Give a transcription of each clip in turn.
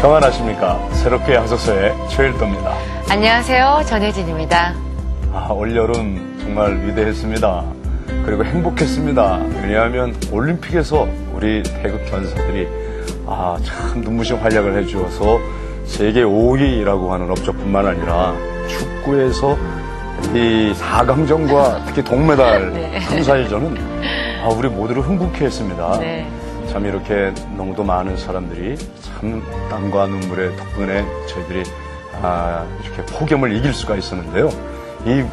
평안하십니까? 새롭게 하소서의 최일도입니다. 안녕하세요. 전혜진입니다. 올여름 정말 위대했습니다. 그리고 행복했습니다. 왜냐하면 올림픽에서 우리 태극 전사들이 참 눈부신 활약을 해주어서 세계 5위라고 하는 업적뿐만 아니라 축구에서 이 4강전과 특히 동메달 감사해전은 우리 모두를 흥분케 했습니다. 네. 참 이렇게 너무도 많은 사람들이 참 땀과 눈물의 덕분에 저희들이 이렇게 폭염을 이길 수가 있었는데요. 이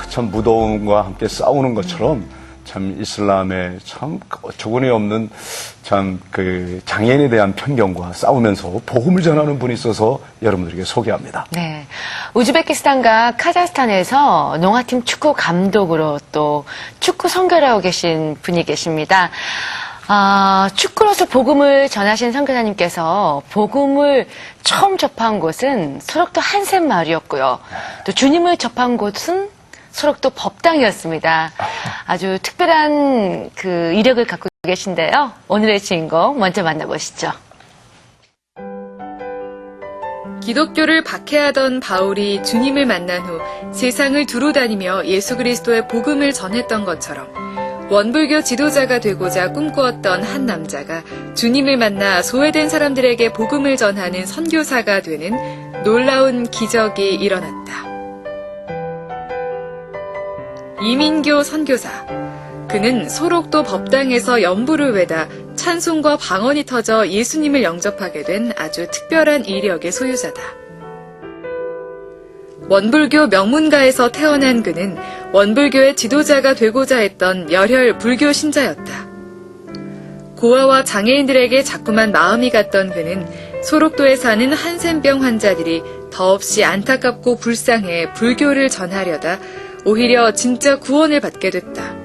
참 무더움과 함께 싸우는 것처럼 참 이슬람의 참 어처구니 없는 참 그 장애인에 대한 편견과 싸우면서 복음을 전하는 분이 있어서 여러분들에게 소개합니다. 네. 우즈베키스탄과 카자흐스탄에서 농아팀 축구 감독으로 또 축구 선교를 하고 계신 분이 계십니다. 축구로서 복음을 전하신 선교사님께서 복음을 처음 접한 곳은 소록도 한샘 마을이었고요. 또 주님을 접한 곳은 소록도 법당이었습니다. 아주 특별한 그 이력을 갖고 계신데요. 오늘의 주인공 먼저 만나보시죠. 기독교를 박해하던 바울이 주님을 만난 후 세상을 두루 다니며 예수 그리스도의 복음을 전했던 것처럼 원불교 지도자가 되고자 꿈꾸었던 한 남자가 주님을 만나 소외된 사람들에게 복음을 전하는 선교사가 되는 놀라운 기적이 일어났다. 이민교 선교사. 그는 소록도 법당에서 연부를 외다 찬송과 방언이 터져 예수님을 영접하게 된 아주 특별한 이력의 소유자다. 원불교 명문가에서 태어난 그는 원불교의 지도자가 되고자 했던 열혈 불교 신자였다. 고아와 장애인들에게 자꾸만 마음이 갔던 그는 소록도에 사는 한센병 환자들이 더없이 안타깝고 불쌍해 불교를 전하려다 오히려 진짜 구원을 받게 됐다.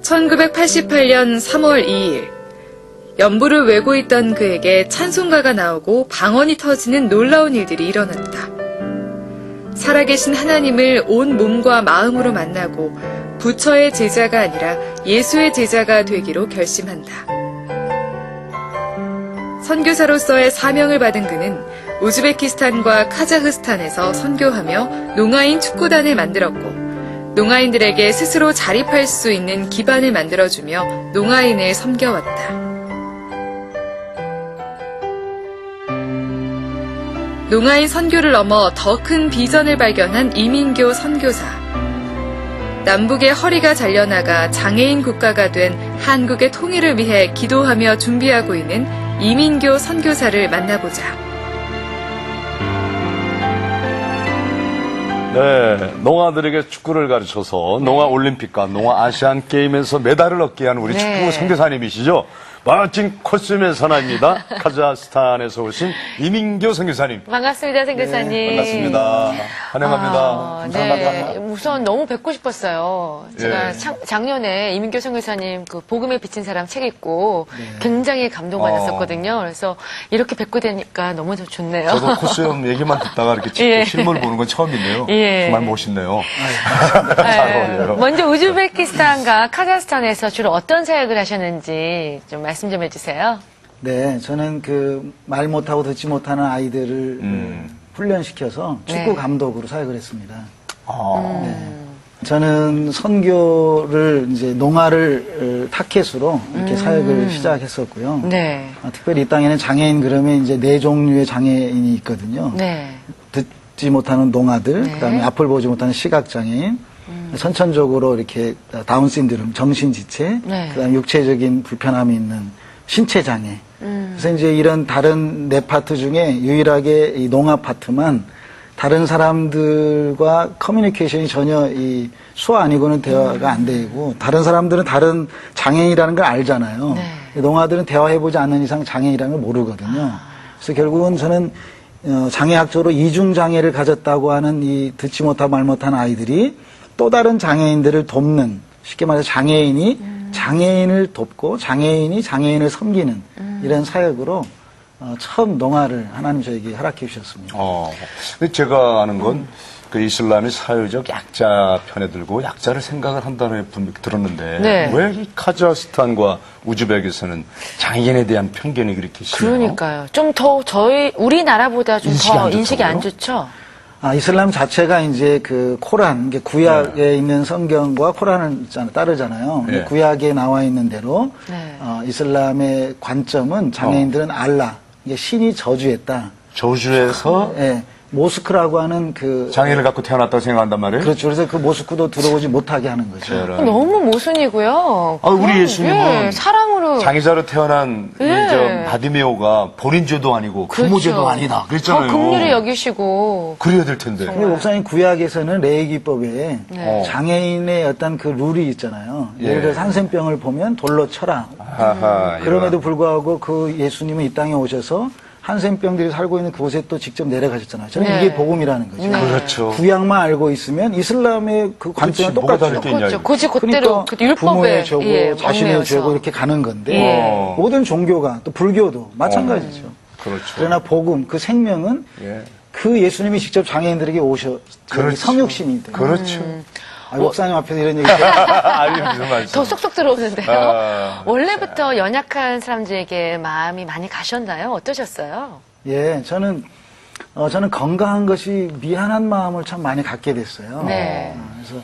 1988년 3월 2일 연부를 외고 있던 그에게 찬송가가 나오고 방언이 터지는 놀라운 일들이 일어났다. 살아계신 하나님을 온 몸과 마음으로 만나고 부처의 제자가 아니라 예수의 제자가 되기로 결심한다. 선교사로서의 사명을 받은 그는 우즈베키스탄과 카자흐스탄에서 선교하며 농아인 축구단을 만들었고 농아인들에게 스스로 자립할 수 있는 기반을 만들어주며 농아인을 섬겨왔다. 농아인 선교를 넘어 더 큰 비전을 발견한 이민교 선교사. 남북의 허리가 잘려나가 장애인 국가가 된 한국의 통일을 위해 기도하며 준비하고 있는 이민교 선교사를 만나보자. 네, 농아들에게 축구를 가르쳐서 농아 올림픽과 농아 아시안 게임에서 메달을 얻게 한 우리 축구 선교사님이시죠. 멋진 코스튬의 사나입니다. 카자흐스탄에서 오신 이민교 선교사님. 반갑습니다, 선교사님. 네, 반갑습니다. 환영합니다. 네, 우선 너무 뵙고 싶었어요. 제가 작년에 이민교 선교사님 그 복음에 비친 사람 책 읽고 굉장히 감동받았었거든요. 그래서 이렇게 뵙고 되니까 너무 좋네요. 저도 코스튬 얘기만 듣다가 이렇게 실물 보는 건 처음인데요. 정말 멋있네요. 잘 어울려요. 먼저 우즈베키스탄과 카자흐스탄에서 주로 어떤 사역을 하셨는지 좀 말씀 좀 해주세요. 네, 저는 그 말 못하고 듣지 못하는 아이들을 훈련시켜서 축구 감독으로 사역을 했습니다. 네. 저는 선교를 이제 농아를 타켓으로 이렇게 사역을 시작했었고요. 네. 특별히 이 땅에는 장애인 그러면 이제 4종류의 장애인이 있거든요. 네. 듣지 못하는 농아들, 그다음에 앞을 보지 못하는 시각장애인, 선천적으로 이렇게 다운 신드롬, 정신지체, 그다음에 육체적인 불편함이 있는 신체장애. 그래서 이제 이런 다른 네 파트 중에 유일하게 이 농아 파트만 다른 사람들과 커뮤니케이션이 전혀 이 수어 아니고는 대화가 안 되고 다른 사람들은 다른 장애인이라는 걸 알잖아요. 농아들은 대화해보지 않는 이상 장애인이라는 걸 모르거든요. 그래서 결국은 저는 장애학적으로 이중장애를 가졌다고 하는 이 듣지 못하고 말 못하는 아이들이 또 다른 장애인들을 돕는, 쉽게 말해서 장애인이 장애인을 돕고 장애인이 장애인을 섬기는 이런 사역으로 처음 농아를 하나님 저에게 허락해 주셨습니다. 근데 제가 아는 건 그 이슬람이 사회적 약자 편에 들고 약자를 생각을 한다는 분명히 들었는데 네. 왜 이 카자흐스탄과 우즈벡에서는 장애인에 대한 편견이 그렇게 심해요? 그러니까요. 좀 더 우리나라보다 좀 인식이 더 안 인식이 안 좋다고요? 좋죠? 이슬람 자체가 이제 그 코란, 이게 구약에 있는 성경과 코란을 따르잖아요. 네. 구약에 나와 있는 대로 네. 이슬람의 관점은 장애인들은 알라, 이게 신이 저주했다. 저주에서 예, 모스크라고 하는 그 장애를 갖고 태어났다고 생각한단 말이에요? 그렇죠. 그래서 그 모스크도 들어오지 못하게 하는 거죠. 저런. 너무 모순이고요. 우리 그건, 예수님은 예, 사랑으로. 장애자로 태어난 예. 저 바디메오가 본인 죄도 아니고 부모 그렇죠. 죄도 아니다. 그랬잖아요. 더 긍휼히 여기시고. 그래야 될 텐데. 근데 목사님 구약에서는 레이기법에 네. 장애인의 어떤 그 룰이 있잖아요. 예를 들어서 한센병을 보면 돌로 쳐라. 하하, 그럼에도 불구하고 그 예수님은 이 땅에 오셔서 한센병들이 살고 있는 그곳에 또 직접 내려가셨잖아요. 저는 네. 이게 복음이라는 거죠. 네. 그렇죠. 구약만 알고 있으면 이슬람의 그 관점은 뭐가 똑같죠. 다를 게 있냐, 그렇죠. 이거. 고지 곧대로 그 율법에 부모의 죄고 예, 자신의 얽매여서. 죄고 이렇게 가는 건데 예. 모든 종교가 또 불교도 마찬가지죠. 그렇죠. 그러나 복음 그 생명은 예. 그 예수님이 직접 장애인들에게 오셔 그렇죠. 성육신이 돼. 그렇죠. 목사님 앞에서 이런 얘기 아니, 무슨 말씀. 더 쏙쏙 들어오는데요. 아, 원래부터 연약한 사람들에게 마음이 많이 가셨나요? 어떠셨어요? 예, 저는 건강한 것이 미안한 마음을 참 많이 갖게 됐어요. 네. 그래서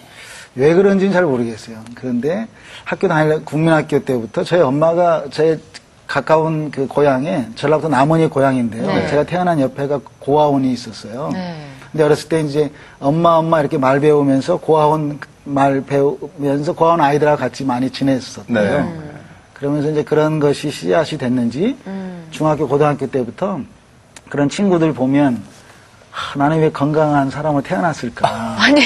왜 그런지는 잘 모르겠어요. 그런데 학교 국민학교 때부터 저희 엄마가 제 가까운 그 고향에 전라도 남원이 고향인데요. 네. 제가 태어난 옆에가 고아원이 있었어요. 네. 근데 어렸을 때 이제 엄마 이렇게 말 배우면서 고아원 말 배우면서 고아원 아이들하고 같이 많이 지냈었대요. 네. 그러면서 이제 그런 것이 씨앗이 됐는지 중학교, 고등학교 때부터 그런 친구들 보면 나는 왜 건강한 사람으로 태어났을까? 아니,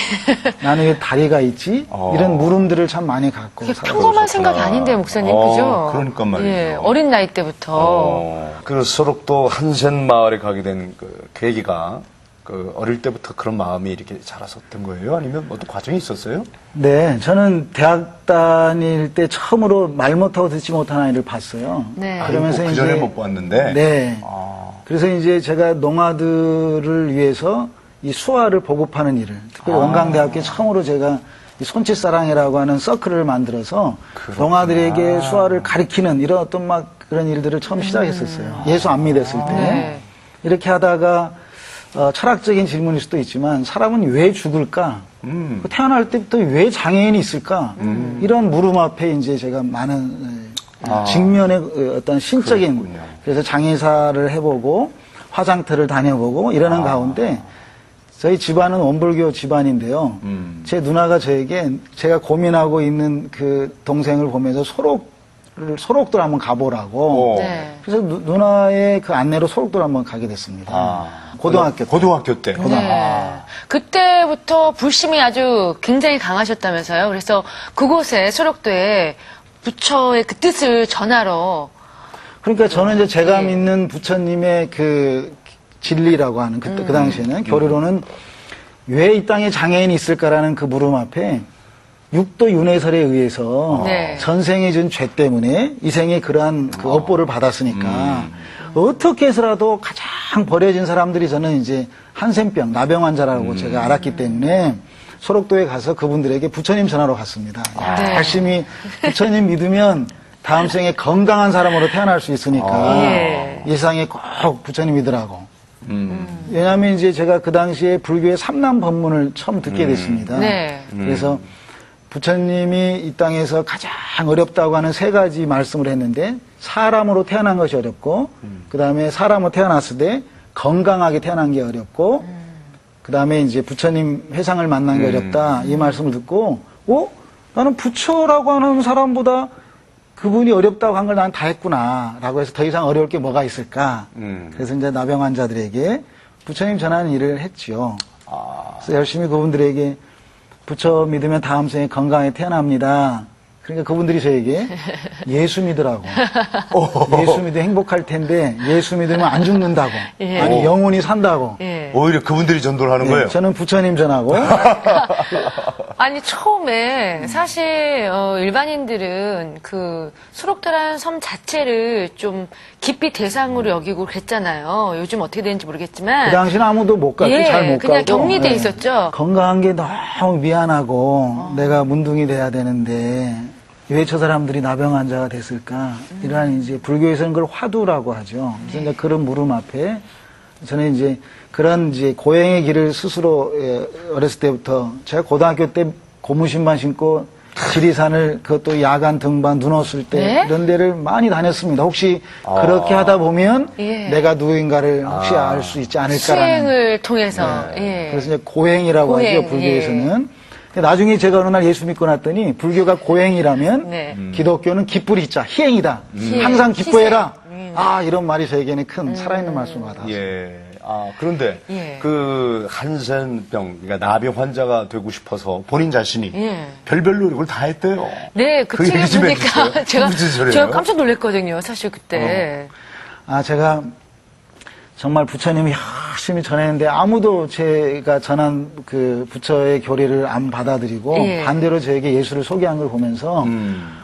나는 왜 다리가 있지? 이런 물음들을 참 많이 갖고 그게 살아요. 평범한 생각이 아닌데, 목사님, 그죠? 그러니까 말이죠. 예, 어린 나이 때부터. 그 소록도 한센 마을에 가게 된 그 계기가 그 어릴 때부터 그런 마음이 이렇게 자랐었던 거예요? 아니면 어떤 과정이 있었어요? 네, 저는 대학 다닐 때 처음으로 말 못하고 듣지 못하는 아이를 봤어요. 네. 그러면서 그 전에 못 봤는데. 네. 아. 그래서 이제 제가 농아들을 위해서 이 수화를 보급하는 일을, 특별히 원광대학교에 처음으로 제가 이 손짓사랑이라고 하는 서클을 만들어서 그렇구나. 농아들에게 수화를 가리키는 이런 어떤 막 그런 일들을 처음 시작했었어요. 예수 안 믿었을 때. 네. 이렇게 하다가 철학적인 질문일 수도 있지만 사람은 왜 죽을까? 태어날 때부터 왜 장애인이 있을까? 이런 물음 앞에 이제 제가 많은 직면의 어떤 신적인 그렇군요. 그래서 장의사를 해보고 화장터를 다녀보고 이러는 가운데 저희 집안은 원불교 집안인데요. 제 누나가 저에게 제가 고민하고 있는 그 동생을 보면서 소록도를 한번 가보라고. 네. 그래서 누나의 그 안내로 소록도를 한번 가게 됐습니다. 고등학교 때. 고등학교 때. 네. 그때부터 불심이 아주 굉장히 강하셨다면서요. 그래서 그곳에 소록도에 부처의 그 뜻을 전하러. 그러니까 저는 이제 제가 예. 믿는 부처님의 그 진리라고 하는 그 당시에는 교리로는 왜 이 땅에 장애인이 있을까라는 그 물음 앞에 육도 윤회설에 의해서 네. 전생에 준 죄 때문에 이 생에 그러한 그 업보를 받았으니까 어떻게 해서라도 가장 버려진 사람들이 저는 이제 한센병, 나병 환자라고 제가 알았기 때문에 소록도에 가서 그분들에게 부처님 전하러 갔습니다. 네. 열심히 부처님 믿으면 다음 생에 건강한 사람으로 태어날 수 있으니까 예. 이 세상에 꼭 부처님 믿으라고. 왜냐하면 이제 제가 그 당시에 불교의 삼남 법문을 처음 듣게 됐습니다. 네. 그래서 부처님이 이 땅에서 가장 어렵다고 하는 세 가지 말씀을 했는데 사람으로 태어난 것이 어렵고 그 다음에 사람으로 태어났을 때 건강하게 태어난 게 어렵고 그 다음에 이제 부처님 회상을 만난 게 어렵다 이 말씀을 듣고 나는 부처라고 하는 사람보다 그분이 어렵다고 한 걸 난 다 했구나 라고 해서 더 이상 어려울 게 뭐가 있을까 그래서 이제 나병 환자들에게 부처님 전하는 일을 했지요. 그래서 열심히 그분들에게 부처 믿으면 다음 생에 건강하게 태어납니다. 그러니까 그분들이 저에게 예수 믿으라고. 예수 믿으면 행복할 텐데 예수 믿으면 안 죽는다고. 예. 아니 영원히 산다고. 예. 오히려 그분들이 전도를 하는 네, 거예요. 저는 부처님 전하고 아니 처음에 사실 일반인들은 그 수록도라는 섬 자체를 좀 깊이 대상으로 여기고 그랬잖아요. 요즘 어떻게 되는지 모르겠지만 그 당시는 아무도 못 갔고 예, 잘 못 가고 그냥 격리돼 있었죠. 건강한 게 너무 미안하고 내가 문둥이 돼야 되는데 왜 저 사람들이 나병 환자가 됐을까? 이러한 이제 불교에서는 그걸 화두라고 하죠. 그래서 이제 그런 물음 앞에 저는 이제 그런 이제 고행의 길을 스스로 어렸을 때부터 제가 고등학교 때 고무신만 신고 지리산을 그것도 야간 등반 눈 왔을 때 네? 이런 데를 많이 다녔습니다. 혹시 그렇게 하다 보면 예. 내가 누구인가를 혹시 알 수 있지 않을까라는 수행을 통해서 예. 그래서 이제 고행이라고 고행, 하죠, 불교에서는. 근데 나중에 제가 어느 날 예수 믿고 났더니 불교가 고행이라면 네. 기독교는 기쁘리자, 희행이다. 희행, 항상 기뻐해라. 희생. 아, 이런 말이 저에게는 큰 살아있는 말씀 같아요. 예. 아, 그런데 예. 그 한센병, 그러니까 나병 환자가 되고 싶어서 본인 자신이 예. 별별 노력을 다 했대요. 네, 그 그 책을 얘기 좀 보니까 해주세요. 무슨 소리예요? 제가 깜짝 놀랐거든요. 사실 그때. 아, 제가 정말 부처님이 열심히 전했는데 아무도 제가 전한 그 부처의 교리를 안 받아들이고 예. 반대로 저에게 예수를 소개한 걸 보면서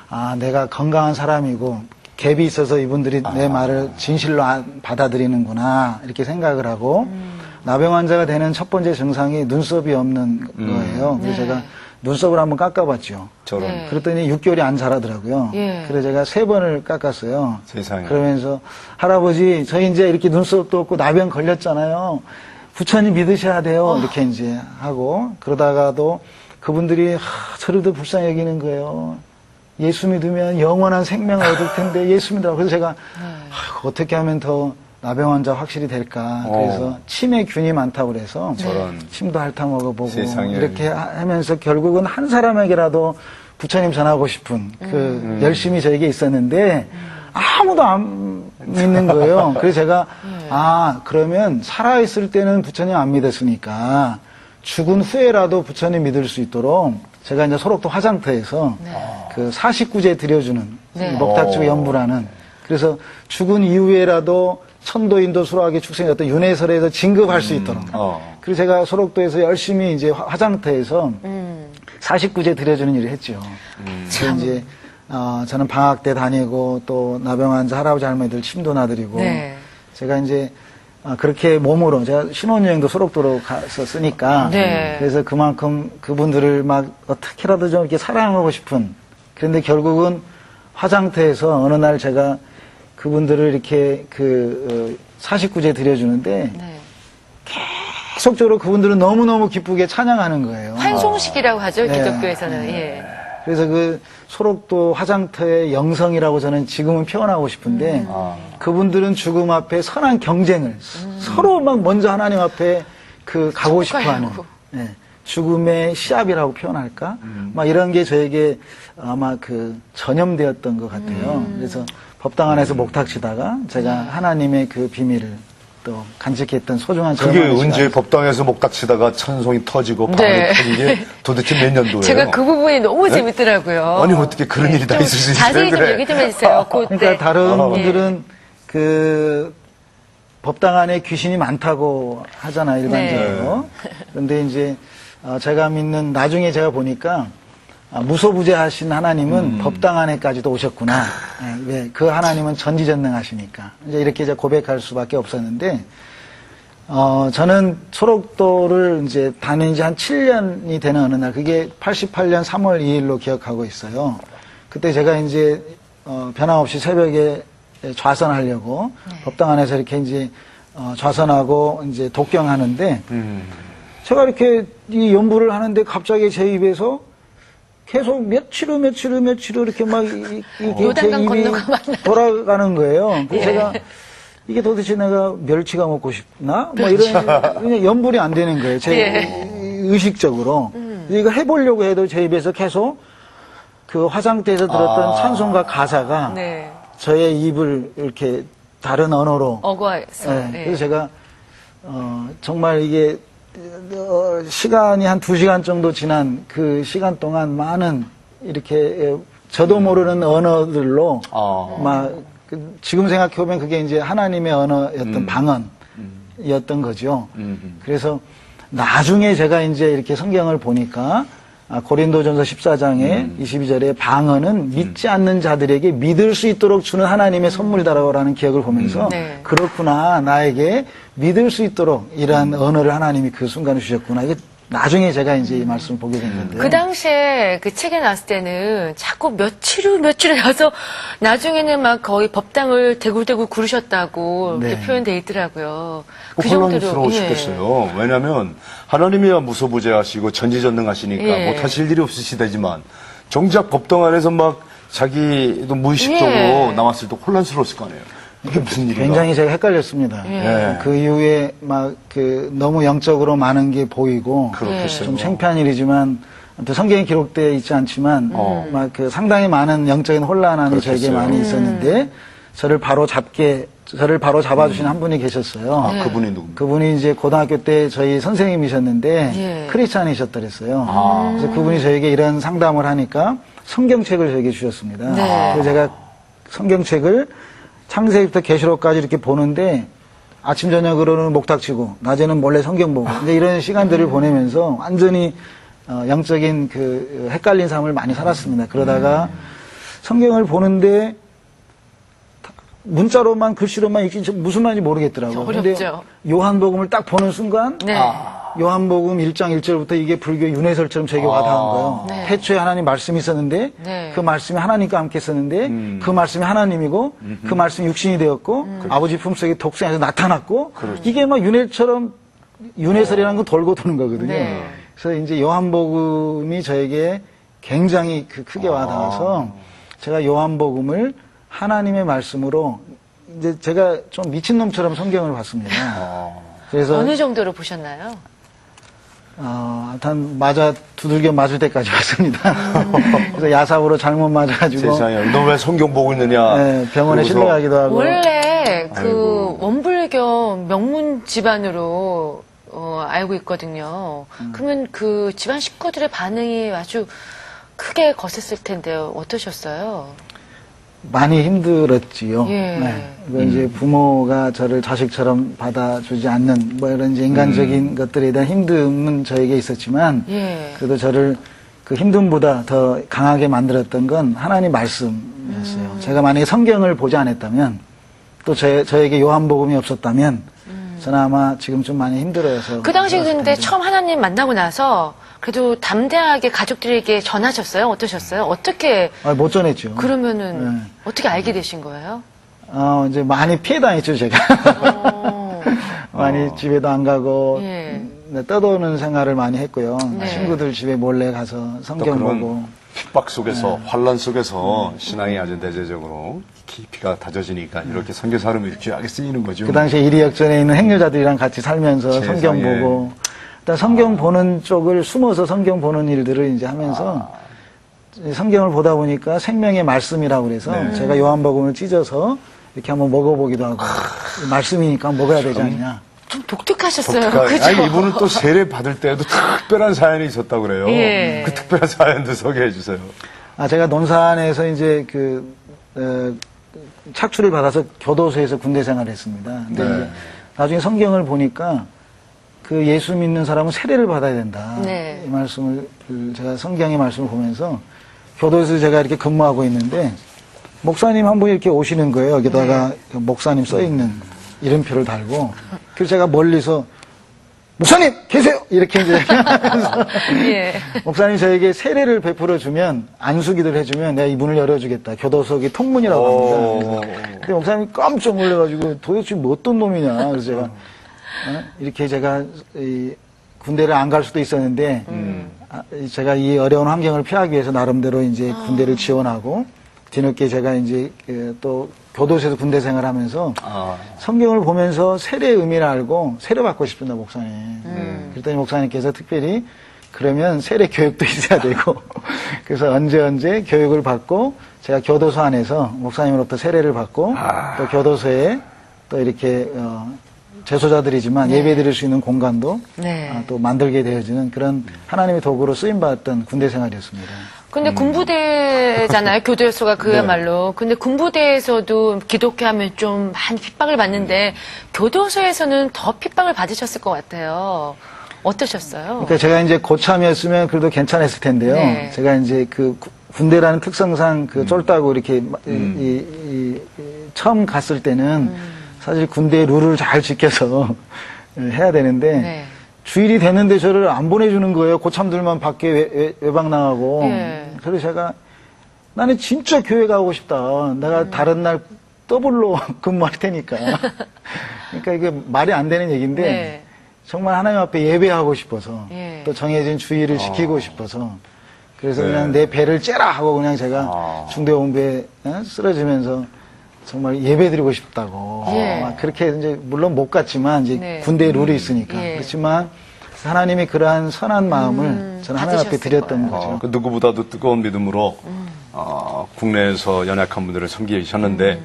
아, 내가 건강한 사람이고 갭이 있어서 이분들이 내 말을 진실로 안 받아들이는구나 이렇게 생각을 하고 나병 환자가 되는 첫 번째 증상이 눈썹이 없는 거예요. 그래서 네. 제가 눈썹을 한번 깎아봤죠. 저런. 네. 그랬더니 6개월이 안 자라더라고요. 예. 그래서 제가 3번을 깎았어요. 세상에. 그러면서 할아버지 저희 이제 이렇게 눈썹도 없고 나병 걸렸잖아요. 부처님 믿으셔야 돼요. 이렇게 이제 하고 그러다가도 그분들이 저를 더 불쌍히 여기는 거예요. 예수 믿으면 영원한 생명을 얻을 텐데 예수 믿으라고. 그래서 제가 어떻게 하면 더 나병 환자 확실히 될까. 그래서 침에 균이 많다고 그래서 저런. 침도 핥아 먹어보고 세상에. 이렇게 하면서 결국은 한 사람에게라도 부처님 전하고 싶은 그 열심이 저에게 있었는데 아무도 안 믿는 거예요. 그래서 제가 아 그러면 살아있을 때는 부처님 안 믿었으니까 죽은 후에라도 부처님 믿을 수 있도록 제가 이제 소록도 화장터에서 그 49제 드려주는 네. 목탁주 연부라는 그래서 죽은 이후에라도 천도인도 수락의 축생이 어떤 윤회설에서 진급할 수 있도록. 그리고 제가 소록도에서 열심히 이제 화장터에서 49제 드려주는 일을 했죠. 그래서 이제 저는 방학 때 다니고 또 나병 환자 할아버지 할머니들 침도 놔드리고 네. 제가 이제 그렇게 몸으로 제가 신혼여행도 소록도로 가서 쓰니까 네. 그래서 그만큼 그분들을 막 어떻게라도 좀 이렇게 사랑하고 싶은 그런데 결국은 화장터에서 어느 날 제가 그분들을 이렇게 49제 드려주는데 네. 계속적으로 그분들은 너무너무 기쁘게 찬양하는 거예요. 환송식이라고 하죠. 네. 기독교에서는. 예. 그래서 그 소록도 화장터의 영성이라고 저는 지금은 표현하고 싶은데 그분들은 죽음 앞에 선한 경쟁을 서로 막 먼저 하나님 앞에 가고 싶어하는 예, 죽음의 시합이라고 표현할까? 막 이런 게 저에게 아마 전염되었던 것 같아요. 그래서 법당 안에서 목탁 치다가 제가 하나님의 그 비밀을 또 간직했던 소중한 그게 저만의 언제 시간. 법당에서 목탁 치다가 찬송이 터지고 방이 네. 터진 게 도대체 몇 년도예요? 제가 그 부분이 너무 재밌더라고요. 아니 어떻게 그런 일이 다 좀 있을 수 있어요? 자세히 좀 그래. 얘기 좀 해주세요. 그때. 그러니까 다른 어. 분들은 법당 안에 귀신이 많다고 하잖아요, 일반적으로. 그런데 이제 제가 믿는 나중에 제가 보니까 무소부재하신 하나님은 법당 안에까지도 오셨구나. 왜? 그 하나님은 전지전능하시니까. 이제 이렇게 이제 고백할 수밖에 없었는데, 저는 소록도를 이제 다닌 지 한 7년이 되는 어느 날, 그게 88년 3월 2일로 기억하고 있어요. 그때 제가 이제, 변함없이 새벽에 좌선하려고 법당 안에서 이렇게 이제, 좌선하고 이제 독경하는데, 제가 이렇게 이 연부를 하는데 갑자기 제 입에서 계속 며칠 후 이렇게 막 이렇게 제 요단강 입이 건너가 만나는. 돌아가는 거예요. 그래서 제가 이게 도대체 내가 멸치가 먹고 싶나? 뭐 이런 그냥 연불이 안 되는 거예요. 제 의식적으로. 이거 해보려고 해도 제 입에서 계속 그 화장대에서 들었던 찬송가 가사가 네. 저의 입을 이렇게 다른 언어로 어거해서. 네, 예. 그래서 제가 정말 이게 시간이 한 2시간 정도 지난 그 시간 동안 많은 이렇게 저도 모르는 언어들로 막 지금 생각해 보면 그게 이제 하나님의 언어였던 방언이었던 거죠. 그래서 나중에 제가 이제 이렇게 성경을 보니까 고린도전서 14장의 22절에 방언은 믿지 않는 자들에게 믿을 수 있도록 주는 하나님의 선물이다라는 기억을 보면서 네. 그렇구나, 나에게 믿을 수 있도록 이러한 언어를 하나님이 그 순간에 주셨구나. 이게 나중에 제가 이제 이 말씀을 보게 된 건데요. 그 당시에 그 책에 나왔을 때는 자꾸 며칠 후 나서 나중에는 막 거의 법당을 대굴대굴 구르셨다고 네. 이렇게 표현돼 있더라고요. 혼란스러우시겠어요. 왜냐하면 하나님이야 무소부재하시고 전지전능하시니까 예. 못하실 일이 없으시다지만 정작 법당 안에서 막 자기도 무의식적으로 예. 나왔을 때 혼란스러웠을 거 아니에요. 이게 무슨 일인가? 굉장히 제가 헷갈렸습니다. 예. 그 이후에 너무 영적으로 많은 게 보이고 그렇겠어요. 좀 창피한 일이지만 아무튼 성경에 기록되어 있지 않지만 상당히 많은 영적인 혼란함이 저에게 그렇겠어요. 많이 있었는데 저를 바로 잡아주신 한 분이 계셨어요. 아, 그분이 누굽니까? 그분이 이제 고등학교 때 저희 선생님이셨는데 예. 크리스찬이셨더랬어요. 그래서 그분이 저에게 이런 상담을 하니까 성경책을 저에게 주셨습니다. 네. 그래서 제가 성경책을 창세기부터 계시록까지 이렇게 보는데 아침 저녁으로는 목탁치고 낮에는 몰래 성경 보고 이제 이런 시간들을 보내면서 완전히 영적인 그 헷갈린 삶을 많이 살았습니다. 그러다가 성경을 보는데 문자로만 글씨로만 읽기 무슨 말인지 모르겠더라고요. 근데 어렵죠. 요한복음을 딱 보는 순간 네. 요한복음 1장 1절부터 이게 불교 윤회설처럼 제게 와닿은 거예요. 네. 태초에 하나님 말씀이 있었는데 네. 그 말씀이 하나님과 함께 있었는데 그 말씀이 하나님이고 그 말씀이 육신이 되었고 아버지 품속에 독생에서 나타났고 이게 막 윤회설이라는 건 돌고 도는 거거든요. 네. 그래서 이제 요한복음이 저에게 굉장히 크게 와닿아서 제가 요한복음을 하나님의 말씀으로 이제 제가 좀 미친놈처럼 성경을 봤습니다. 그래서 어느 정도로 보셨나요? 두들겨 맞을 때까지 봤습니다. 그래서 야삽으로 잘못 맞아가지고. 세상에, 너 왜 성경 보고 있느냐? 네, 병원에 그러고서 실려가기도 하고. 원래 그 아이고. 원불교 명문 집안으로 알고 있거든요. 그러면 그 집안 식구들의 반응이 아주 크게 거셌을 텐데요. 어떠셨어요? 많이 힘들었지요. 예. 그리고 이제 부모가 저를 자식처럼 받아주지 않는 뭐 이런 이제 인간적인 것들에 대한 힘듦은 저에게 있었지만 예. 그래도 저를 그 힘듦보다 더 강하게 만들었던 건 하나님 말씀이었어요. 제가 만약에 성경을 보지 않았다면 또 저에게 요한복음이 없었다면 저는 아마 지금 좀 많이 힘들어서 그 당시 그랬을 근데 텐데. 처음 하나님 만나고 나서 그래도 담대하게 가족들에게 전하셨어요? 어떠셨어요? 어떻게 못 전했죠. 그러면은 네. 어떻게 알게 되신 거예요? 이제 많이 피해 다녔죠, 제가. 많이 집에도 안 가고, 예. 떠도는 생활을 많이 했고요. 네. 친구들 집에 몰래 가서 성경 그런 보고. 핍박 속에서, 환란 속에서 신앙이 아주 대대적으로 깊이가 다져지니까 이렇게 선교 사람이 귀하게 쓰이는 거죠. 그 당시에 이리역전에 있는 행료자들이랑 같이 살면서 세상에. 성경 보고, 일단 성경 보는 쪽을 숨어서 성경 보는 일들을 이제 하면서 성경을 보다 보니까 생명의 말씀이라고 그래서 제가 요한복음을 찢어서 이렇게 한번 먹어보기도 하고 말씀이니까 먹어야 되지 않냐. 좀 독특하셨어요. 독특한- 그죠? 아니, 이분은 또 세례 받을 때에도 특별한 사연이 있었다고 그래요. 예. 그 특별한 사연도 소개해 주세요. 제가 논산에서 이제 착출을 받아서 교도소에서 군대 생활을 했습니다. 근데 네. 이제 나중에 성경을 보니까 그 예수 믿는 사람은 세례를 받아야 된다. 네. 이 말씀을 제가 성경의 말씀을 보면서 교도소에서 제가 이렇게 근무하고 있는데 목사님 한 분이 이렇게 오시는 거예요. 여기다가 그 목사님 써 있는 이름표를 달고 그래서 제가 멀리서 목사님 계세요 이렇게 이제 하면서 예. 목사님 저에게 세례를 베풀어 주면 안수기도를 해주면 내가 이 문을 열어주겠다. 교도소의 통문이라고 합니다. 근데 목사님이 깜짝 놀라가지고 도대체 뭐 어떤 놈이냐. 그래서 제가 이렇게 제가 이 군대를 안 갈 수도 있었는데 제가 이 어려운 환경을 피하기 위해서 나름대로 이제 군대를 지원하고 뒤늦게 제가 이제 또 교도소에서 군대 생활하면서 성경을 보면서 세례의 의미를 알고 세례 받고 싶습니다, 목사님. 그랬더니 목사님께서 특별히 그러면 세례 교육도 있어야 되고 그래서 언제 교육을 받고 제가 교도소 안에서 목사님으로부터 세례를 받고 또 교도소에 또 이렇게 재소자들이지만 예배 드릴 수 있는 공간도 네. 또 만들게 되어지는 그런 하나님의 도구로 쓰임받았던 군대 생활이었습니다. 근데 군부대잖아요. 교도소가 그야말로. 근데 군부대에서도 기독교 하면 좀 많이 핍박을 받는데 교도소에서는 더 핍박을 받으셨을 것 같아요. 어떠셨어요? 그러니까 제가 이제 고참이었으면 그래도 괜찮았을 텐데요. 네. 제가 이제 그 군대라는 특성상 그 쫄다고 이렇게 처음 갔을 때는 사실 군대 룰을 잘 지켜서 해야 되는데 네. 주일이 됐는데 저를 안 보내주는 거예요. 고참들만 밖에 외박 나가고. 네. 그래서 제가 나는 진짜 교회 가고 싶다. 내가 다른 날 더블로 근무할 테니까. 그러니까 이게 말이 안 되는 얘기인데 네. 정말 하나님 앞에 예배하고 싶어서 예. 또 정해진 주의를 지키고 싶어서 그래서 네. 그냥 내 배를 째라 하고 그냥 제가 중대본부에 쓰러지면서 정말 예배드리고 싶다고 예. 막 그렇게 이제 물론 못 갔지만 이제 네. 군대에 룰이 있으니까 예. 그렇지만 하나님이 그러한 선한 마음을 저는 하나님 앞에 받으셨을 드렸던 거예요. 거죠. 그 누구보다도 뜨거운 믿음으로 국내에서 연약한 분들을 섬기셨는데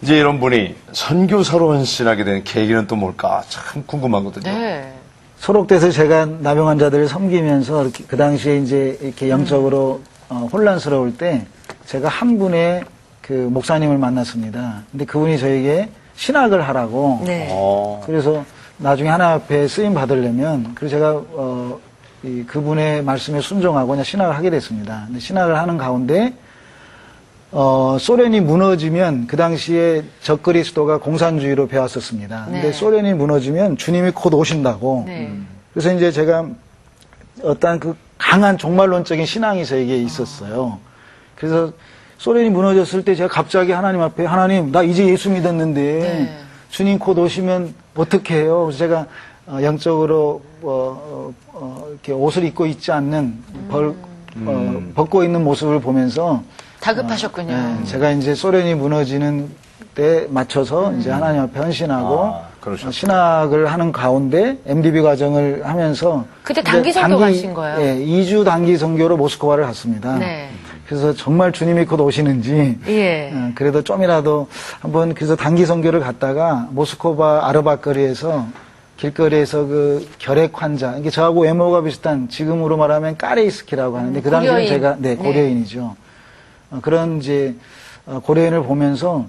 이제 이런 분이 선교사로 헌신하게 된 계기는 또 뭘까 참 궁금하거든요. 네. 소록돼서 제가 나병 환자들을 섬기면서 이렇게 그 당시에 이제 이렇게 영적으로 혼란스러울 때 제가 한 분의 그 목사님을 만났습니다. 근데 그분이 저에게 신학을 하라고. 네. 그래서 나중에 하나 앞에 쓰임 받으려면 그래서 제가 그분의 말씀에 순종하고 그냥 신학을 하게 됐습니다. 근데 신학을 하는 가운데 소련이 무너지면 그 당시에 적그리스도가 공산주의로 배웠었습니다. 근데 네. 소련이 무너지면 주님이 곧 오신다고. 네. 그래서 이제 제가 어떤 그 강한 종말론적인 신앙이 저에게 있었어요. 그래서 소련이 무너졌을 때 제가 갑자기 하나님 앞에 하나님 나 이제 예수 믿었는데 네. 주님 곧 오시면 어떻게 해요? 그래서 제가 영적으로 이렇게 옷을 입고 있지 않는 벗고 있는 모습을 보면서 다급하셨군요. 네, 제가 이제 소련이 무너지는 때 맞춰서 이제 하나님 앞에 헌신하고 그러셨구나. 신학을 하는 가운데 MDB 과정을 하면서 그때 이제 단기 선교 가신 거예요? 예, 2주 단기 선교로 모스크바를 갔습니다. 네. 그래서 정말 주님이 곧 오시는지 예. 그래도 좀이라도 한번 그래서 단기 선교를 갔다가 모스크바 아르바 거리에서 길거리에서 그 결핵 환자, 이게 저하고 외모가 비슷한 지금으로 말하면 까레이스키라고 하는데 그 당시에 고려인. 제가 고려인이죠. 그런 이제 고려인을 보면서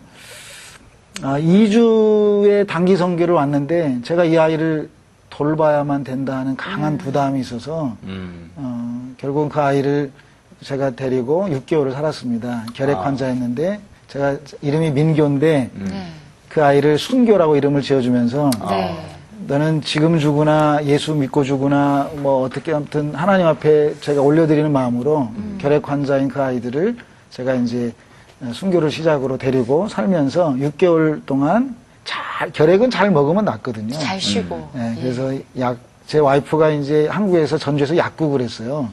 2주의 단기 선교를 왔는데 제가 이 아이를 돌봐야만 된다는 강한 부담이 있어서 결국은 그 아이를 제가 데리고 6개월을 살았습니다. 결핵 환자였는데 제가 이름이 민교인데 그 아이를 순교라고 이름을 지어주면서 네. 너는 지금 주구나 예수 믿고 주구나 뭐 어떻게 아무튼 하나님 앞에 제가 올려드리는 마음으로 결핵 환자인 그 아이들을 제가 이제 순교를 시작으로 데리고 살면서 6개월 동안 결핵은 잘 먹으면 낫거든요. 잘 쉬고. 네, 그래서 제 와이프가 이제 한국에서 전주에서 약국을 했어요.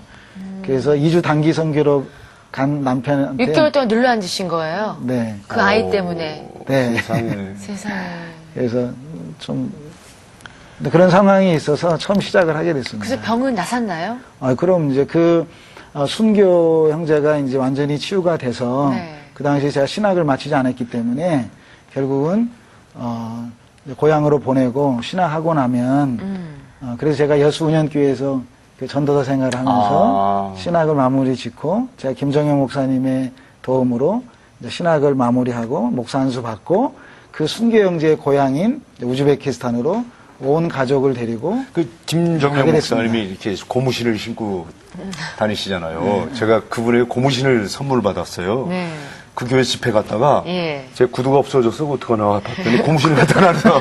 그래서 2주 단기 선교로 간 남편한테 6개월 동안 눌러 앉으신 거예요? 네. 그 아이 때문에. 네. 세상에. 세상에. 그래서 좀 그런 상황이 있어서 처음 시작을 하게 됐습니다. 그래서 병은 나섰나요? 그럼 이제 순교 형제가 이제 완전히 치유가 돼서 네. 그 당시에 제가 신학을 마치지 않았기 때문에 결국은 고향으로 보내고 신학하고 나면 그래서 제가 여수운현교회에서 그 전도사 생활을 하면서 신학을 마무리 짓고 제가 김정영 목사님의 도움으로 이제 신학을 마무리하고 목사 안수 받고 그 순교 형제의 고향인 우즈베키스탄으로 온 가족을 데리고 그 김정영 가게 목사님이 이렇게 고무신을 신고 다니시잖아요. 제가 그분의 고무신을 선물 받았어요. 네. 그 교회 집회 갔다가 예. 제 구두가 없어져서 어떡하나 봤더니 고무신을 갖다 놔서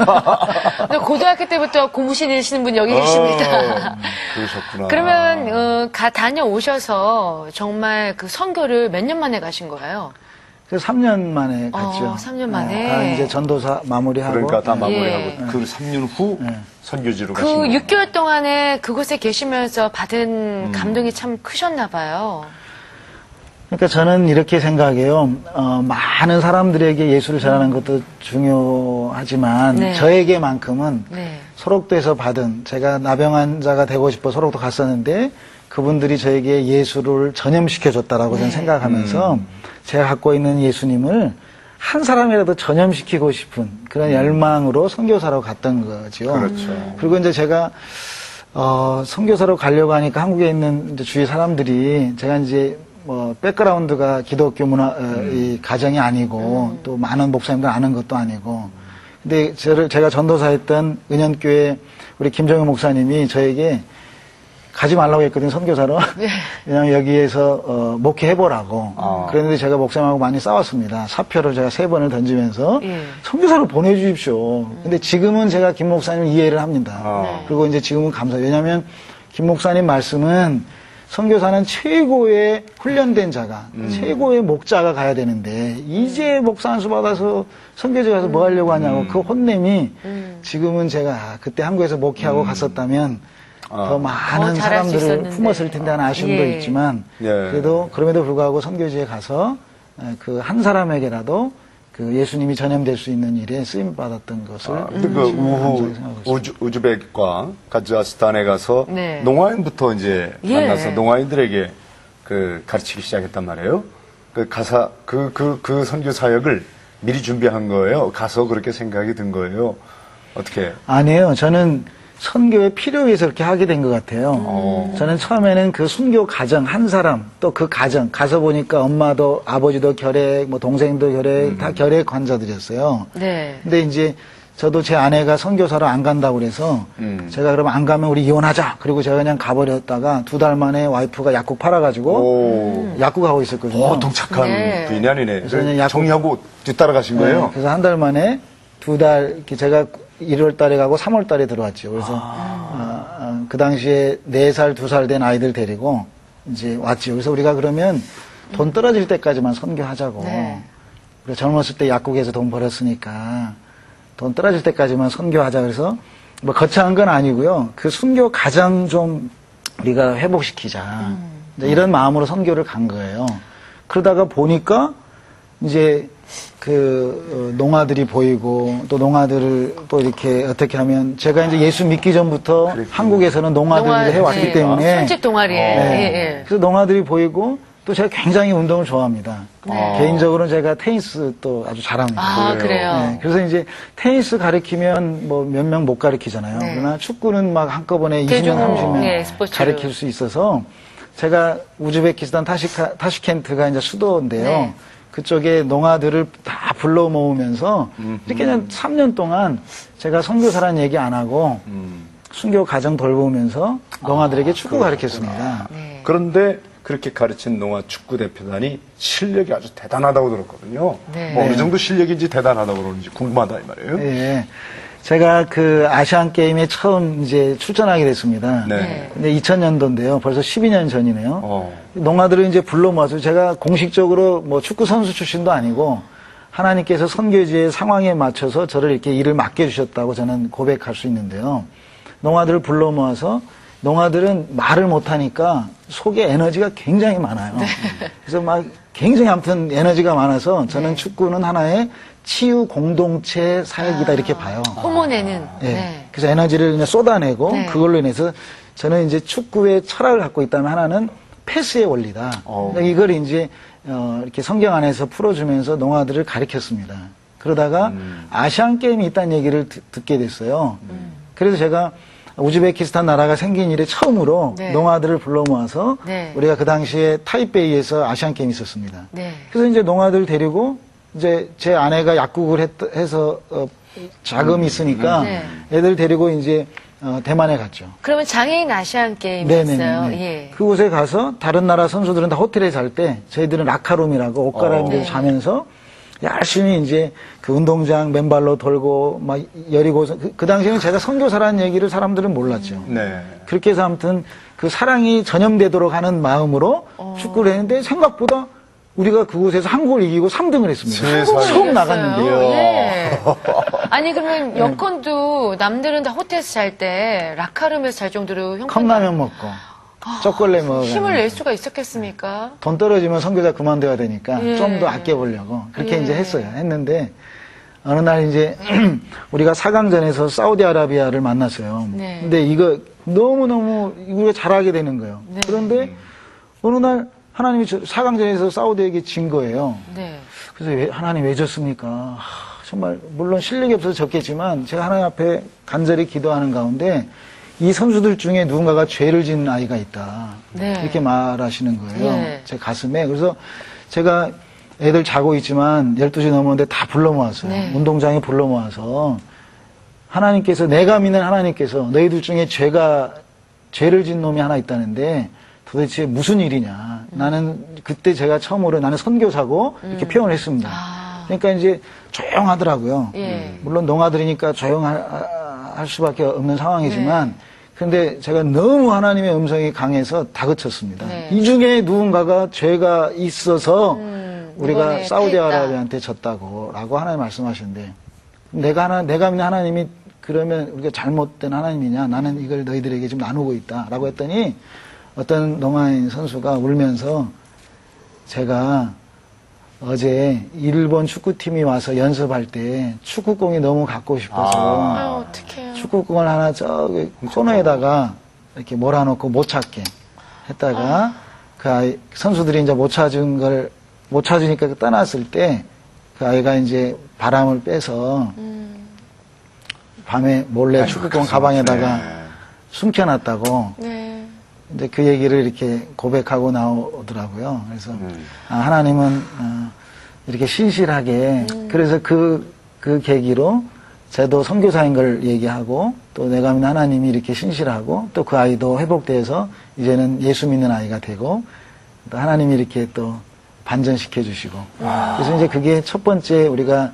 근데 고등학교 때부터 고무신이시는 분 여기 계십니다. 그러셨구나. 그러면 다녀오셔서 정말 그 선교를 몇 년 만에 가신 거예요? 그래서 3년 만에 갔죠. 3년 만에. 다 이제 전도사 마무리하고. 그러니까 다 마무리하고 예. 그 3년 후 선교지로 그 가신 거예요. 6개월 동안에 그곳에 계시면서 받은 감동이 참 크셨나 봐요. 그러니까 저는 이렇게 생각해요. 많은 사람들에게 예수를 전하는 것도 중요하지만 네. 저에게만큼은 네. 소록도에서 받은 제가 나병 환자가 되고 싶어 소록도 갔었는데 그분들이 저에게 예수를 전염시켜줬다라고 저는 생각하면서 제가 갖고 있는 예수님을 한 사람이라도 전염시키고 싶은 그런 열망으로 선교사로 갔던 거죠. 그렇죠. 그리고 이제 제가 선교사로 가려고 하니까 한국에 있는 이제 주위 사람들이 제가 이제 백그라운드가 기독교 문화 이 가정이 아니고 또 많은 목사님들 아는 것도 아니고 근데 제가 전도사했던 은현교회 우리 김정현 목사님이 저에게 가지 말라고 했거든요, 선교사로. 네. 그냥 여기에서 목회해보라고. 그랬는데 제가 목사님하고 많이 싸웠습니다. 사표를 제가 3번을 던지면서 선교사로 보내주십시오. 근데 지금은 제가 김 목사님을 이해를 합니다. 그리고 이제 지금은 감사해요. 왜냐하면 김 목사님 말씀은 선교사는 최고의 훈련된 자가, 최고의 목자가 가야 되는데 이제 목사 안수 받아서 선교지 가서 뭐 하려고 하냐고 그 혼냄이 지금은 제가 그때 한국에서 목회하고 갔었다면 더 많은 잘할 수 사람들을 있었는데. 품었을 텐데 하는 아쉬움도 예. 있지만 예. 그래도 그럼에도 불구하고 선교지에 가서 그 한 사람에게라도 그 예수님이 전염될 수 있는 일에 쓰임 받았던 것을 근데 그 감사하게 생각하고 있습니다. 우즈벡과 카자흐스탄에 가서 네. 농아인부터 이제 예. 만나서 농아인들에게 그 가르치기 시작했단 말이에요. 그 선교 사역을 미리 준비한 거예요. 가서 그렇게 생각이 든 거예요. 어떻게? 아니에요. 저는 선교의 필요에 의해서 그렇게 하게 된 것 같아요. 저는 처음에는 그 순교 가정 한 사람 또 그 가정 가서 보니까 엄마도 아버지도 결핵 뭐 동생도 결핵 다 결핵 환자들이었어요. 네. 근데 이제 저도 제 아내가 선교사로 안 간다고 그래서 제가 그러면 안 가면 우리 이혼하자. 그리고 제가 그냥 가버렸다가 2달 만에 와이프가 약국 팔아가지고 약국 하고 있었거든요. 보통 착한 네. 부인이 아니네. 그래서 그냥 약국- 정리하고 뒤따라가신 네, 거예요? 그래서 한 달 만에 2달 이렇게 제가 1월 달에 가고 3월 달에 들어왔죠. 그래서 그 당시에 4살, 2살 된 아이들 데리고 이제 왔죠. 그래서 우리가 그러면 돈 떨어질 때까지만 선교하자고. 네. 우리가 젊었을 때 약국에서 돈 벌었으니까 돈 떨어질 때까지만 선교하자. 그래서 뭐 거창한 건 아니고요. 그 순교 가장 좀 우리가 회복시키자. 이제 이런 마음으로 선교를 간 거예요. 그러다가 보니까 이제 농아들이 보이고 또 농아들을 또 이렇게 어떻게 하면 제가 이제 예수 믿기 전부터 한국에서는 농아들을 해왔기 네. 때문에 술집 동아리에. 네. 예, 예. 그래서 농아들이 보이고 또 제가 굉장히 운동을 좋아합니다. 개인적으로는 제가 테니스 또 아주 잘합니다. 아, 그래요. 네, 그래서 이제 테니스 가르치면 뭐 몇 명 못 가르치잖아요. 네. 그러나 축구는 막 한꺼번에 20명, 대중, 30명 예, 스포츠로. 가르칠 수 있어서 제가 우즈베키스탄 타시켄트가 이제 수도인데요. 네. 그쪽에 농아들을 다 불러 모으면서 이렇게 그냥 3년 동안 제가 선교사란 얘기 안 하고 순교 가정 돌보면서 농아들에게 축구 가르쳤습니다. 네. 그런데 그렇게 가르친 농아 축구 대표단이 실력이 아주 대단하다고 들었거든요. 네. 뭐 어느 정도 실력인지 대단하다고 그러는지 궁금하다 이 말이에요. 예. 제가 그 아시안 게임에 처음 이제 출전하게 됐습니다. 네. 근데 2000년도인데요. 벌써 12년 전이네요. 어. 농아들을 이제 불러 모아서 제가 공식적으로 뭐 축구 선수 출신도 아니고 하나님께서 선교지의 상황에 맞춰서 저를 이렇게 일을 맡겨주셨다고 저는 고백할 수 있는데요. 농아들을 불러 모아서 농아들은 말을 못하니까 속에 에너지가 굉장히 많아요. 그래서 막 굉장히 아무튼 에너지가 많아서 저는 축구는 하나의 치유 공동체 사역이다 이렇게 봐요. 호모내는. 예. 네. 그래서 에너지를 그냥 쏟아내고 네. 그걸로 인해서 저는 이제 축구의 철학을 갖고 있다면 하나는 패스의 원리다. 그러니까 이걸 이제 이렇게 성경 안에서 풀어주면서 농아들을 가르쳤습니다. 그러다가 아시안 게임이 있다는 얘기를 듣게 됐어요. 그래서 제가 우즈베키스탄 나라가 생긴 이래 처음으로 네. 농아들을 불러 모아서 네. 우리가 그 당시에 타이베이에서 아시안 게임이 있었습니다. 네. 그래서 이제 농아들 데리고 이제 제 아내가 약국을 해서 자금이 있으니까 네. 애들 데리고 이제 대만에 갔죠. 그러면 장애인 아시안 게임이었어요. 네네네. 예. 그곳에 가서 다른 나라 선수들은 다 호텔에 잘 때 저희들은 라카룸이라고 옷 갈아입는 데서 네. 자면서 열심히 이제 그 운동장 맨발로 돌고 막 여리고 그 당시에는 제가 선교사라는 얘기를 사람들은 몰랐죠. 네. 그렇게 해서 아무튼 그 사랑이 전염되도록 하는 마음으로 축구를 했는데 생각보다 우리가 그곳에서 한국을 이기고 3등을 했습니다. 세상에. 처음 나갔는데요. 예. 아니 그러면 여건도 남들은 다 호텔에서 잘 때 라카룸에서 잘 정도로 형편이 컵라면 먹고 초콜릿 먹어 힘을 낼 수가 있었겠습니까? 돈 떨어지면 선교사 그만둬야 되니까 예. 좀 더 아껴보려고 그렇게 예. 이제 했어요. 했는데 어느 날 이제 우리가 4강전에서 사우디아라비아를 만났어요. 네. 근데 이거 너무너무 우리가 잘하게 되는 거예요. 네. 그런데 어느 날 하나님이 4강전에서 사우디에게 진 거예요. 네. 그래서 하나님 왜 졌습니까? 정말 물론 실력이 없어서 졌겠지만 제가 하나님 앞에 간절히 기도하는 가운데 이 선수들 중에 누군가가 죄를 지은 아이가 있다. 네. 이렇게 말하시는 거예요. 네. 제 가슴에. 그래서 제가 애들 자고 있지만 12시 넘었는데 다 불러 모았어요. 네. 운동장에 불러 모아서 하나님께서, 내가 믿는 하나님께서 너희들 중에 죄를 진 놈이 하나 있다는데 도대체 무슨 일이냐. 나는 그때 제가 처음으로 나는 선교사고 이렇게 표현을 했습니다. 그러니까 이제 조용하더라고요. 예. 물론 농아들이니까 조용할 수밖에 없는 상황이지만 근데 제가 너무 하나님의 음성이 강해서 다그쳤습니다. 네. 이 중에 누군가가 죄가 있어서 우리가 이번에 사우디아라비아한테 졌다고 라고 하나님 말씀하시는데 내가 믿는 하나님이 그러면 우리가 잘못된 하나님이냐, 나는 이걸 너희들에게 좀 나누고 있다 라고 했더니 어떤 농아인 선수가 울면서 제가 어제 일본 축구팀이 와서 연습할 때 축구공이 너무 갖고 싶어서 아유, 어떡해요. 축구공을 하나 저기 코너에다가 이렇게 몰아놓고 못 찾게 했다가 그 아이, 선수들이 이제 못 찾으니까 떠났을 때 그 아이가 이제 바람을 빼서 밤에 몰래 축구공 가방에다가 숨겨놨다고 네. 이제 그 얘기를 이렇게 고백하고 나오더라고요. 그래서 하나님은 이렇게 신실하게 그래서 그 계기로 저도 선교사인 걸 얘기하고 또 내가 믿는 하나님이 이렇게 신실하고 또 그 아이도 회복돼서 이제는 예수 믿는 아이가 되고 또 하나님이 이렇게 또 반전시켜 주시고 그래서 이제 그게 첫 번째 우리가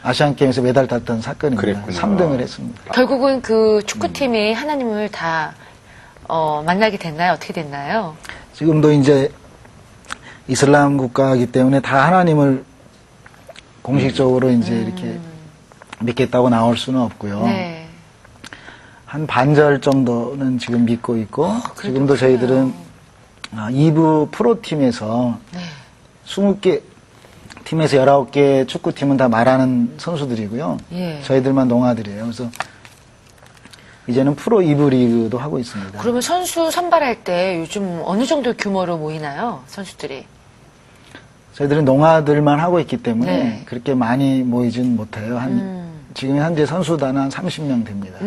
아시안게임에서 메달 땄던 사건입니다. 그랬군요. 3등을 했습니다. 결국은 그 축구팀이 하나님을 다 만나게 됐나요? 어떻게 됐나요? 지금도 이제 이슬람 국가이기 때문에 다 하나님을 공식적으로 이제 이렇게 믿겠다고 나올 수는 없고요. 네. 한 반절 정도는 지금 믿고 있고 지금도 저희들은 2부 프로팀에서 20개 팀에서 19개 축구팀은 다 말하는 선수들이고요. 예. 저희들만 농아들이에요. 그래서 이제는 프로 2부 리그도 하고 있습니다. 그러면 선수 선발할 때 요즘 어느 정도 규모로 모이나요? 선수들이? 저희들은 농아들만 하고 있기 때문에 네. 그렇게 많이 모이진 못해요. 지금 현재 선수단 한 30명 됩니다.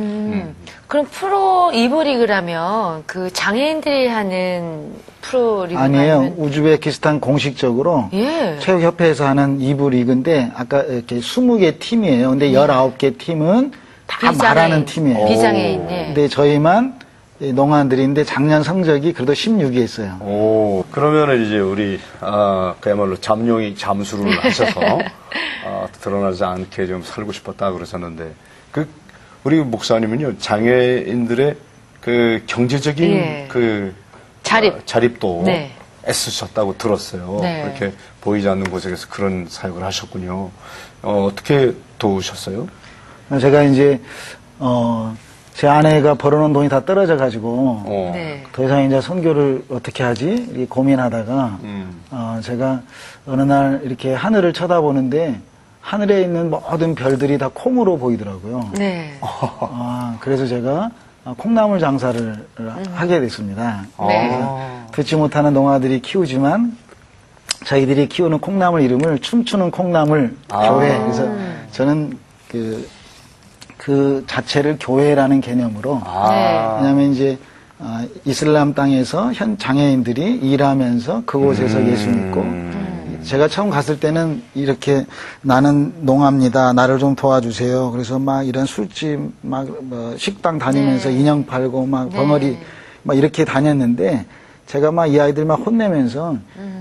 그럼 프로 2부 리그라면 그 장애인들이 하는 프로 리그 아니에요. 우즈베키스탄 공식적으로 예. 체육협회에서 하는 2부 리그인데 아까 이렇게 20개 팀이에요. 근데 19개 팀은 다 비장애인. 말하는 팀이에요. 비장애인. 예. 근데 저희만 농아들인데 작년 성적이 그래도 16위였어요. 오, 그러면은 이제 우리, 그야말로 잠수를 하셔서, 드러나지 않게 좀 살고 싶었다 그러셨는데, 우리 목사님은요, 장애인들의 그 경제적인 예. 자립도 네. 애쓰셨다고 들었어요. 네. 그렇게 보이지 않는 곳에서 그런 사역을 하셨군요. 어떻게 도우셨어요? 제가 이제 제 아내가 벌어놓은 돈이 다 떨어져가지고 네. 더 이상 이제 선교를 어떻게 하지 이렇게 고민하다가 제가 어느 날 이렇게 하늘을 쳐다보는데 하늘에 있는 모든 별들이 다 콩으로 보이더라고요. 네. 그래서 제가 콩나물 장사를 하게 됐습니다. 네. 그래서 듣지 못하는 농아들이 키우지만 저희들이 키우는 콩나물 이름을 춤추는 콩나물 교회. 그래서 저는 그 자체를 교회라는 개념으로 왜냐하면 이제 이슬람 땅에서 현 장애인들이 일하면서 그곳에서 예수 믿고 제가 처음 갔을 때는 이렇게 나는 농합니다. 나를 좀 도와주세요. 그래서 막 이런 술집 막 식당 다니면서 인형 팔고 막 벙어리 막 이렇게 다녔는데 제가 막 이 아이들 막 혼내면서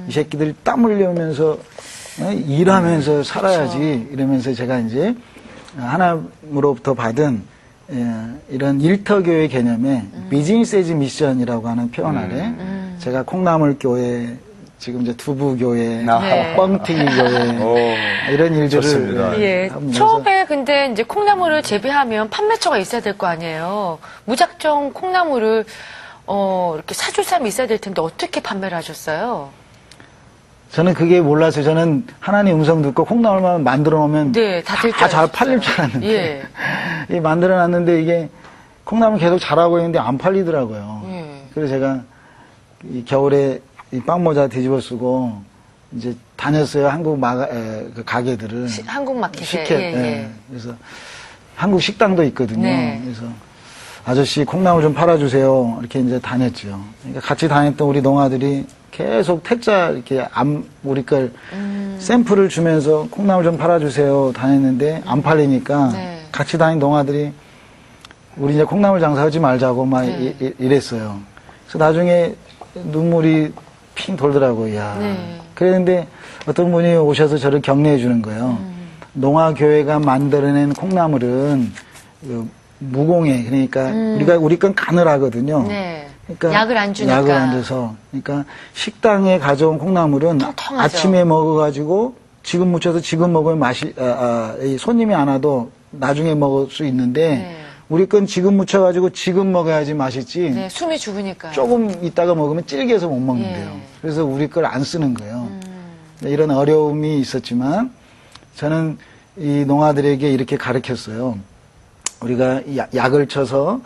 이 새끼들 땀 흘리면서 일하면서 살아야지 이러면서 제가 이제 하나님으로부터 받은 이런 일터교회 개념의 비즈니스 에즈 미션이라고 하는 표현 아래 제가 콩나물 교회 지금 이제 두부교회, 뻥튀기 교회 이런 일들을 좋습니다. 예. 하면서 처음에 근데 이제 콩나물을 재배하면 판매처가 있어야 될 거 아니에요. 무작정 콩나물을 이렇게 사줄 사람이 있어야 될 텐데 어떻게 판매를 하셨어요? 저는 그게 몰라서 저는 하나님 음성 듣고 콩나물만 만들어 놓으면 네, 다 될 줄 잘 알았어요. 팔릴 줄 알았는데 예. 이 만들어 놨는데 이게 콩나물 계속 자라고 있는데 안 팔리더라고요. 그래서 제가 이 겨울에 이 빵모자 뒤집어 쓰고 이제 다녔어요. 한국 그 가게들을 한국 마켓에. 식혜. 예, 예. 그래서 한국 식당도 있거든요. 네. 그래서 아저씨 콩나물 좀 팔아주세요. 이렇게 이제 다녔죠. 그러니까 같이 다녔던 우리 농아들이 계속 택자 이렇게 우리 걸 샘플을 주면서 콩나물 좀 팔아주세요 다녔는데 안 팔리니까 네. 같이 다닌 동아들이 우리 이제 콩나물 장사하지 말자고 막 이랬어요. 그래서 나중에 눈물이 핑 돌더라고요. 야. 네. 그랬는데 어떤 분이 오셔서 저를 격려해 주는 거예요. 농아교회가 만들어낸 콩나물은 그 무공해. 그러니까 우리 건 가늘하거든요. 네. 그러니까 약을 안 주니까. 약을 안 줘서. 그러니까 식당에 가져온 콩나물은 통통하죠. 아침에 먹어가지고 지금 무쳐서 지금 먹으면 맛이 이 손님이 안 와도 나중에 먹을 수 있는데 네. 우리 건 지금 무쳐가지고 지금 먹어야지 맛있지. 네, 숨이 죽으니까. 조금 있다가 먹으면 질겨서 못 먹는데요. 예. 그래서 우리 걸 안 쓰는 거예요. 이런 어려움이 있었지만 저는 이 농아들에게 이렇게 가르쳤어요. 우리가 약을 쳐서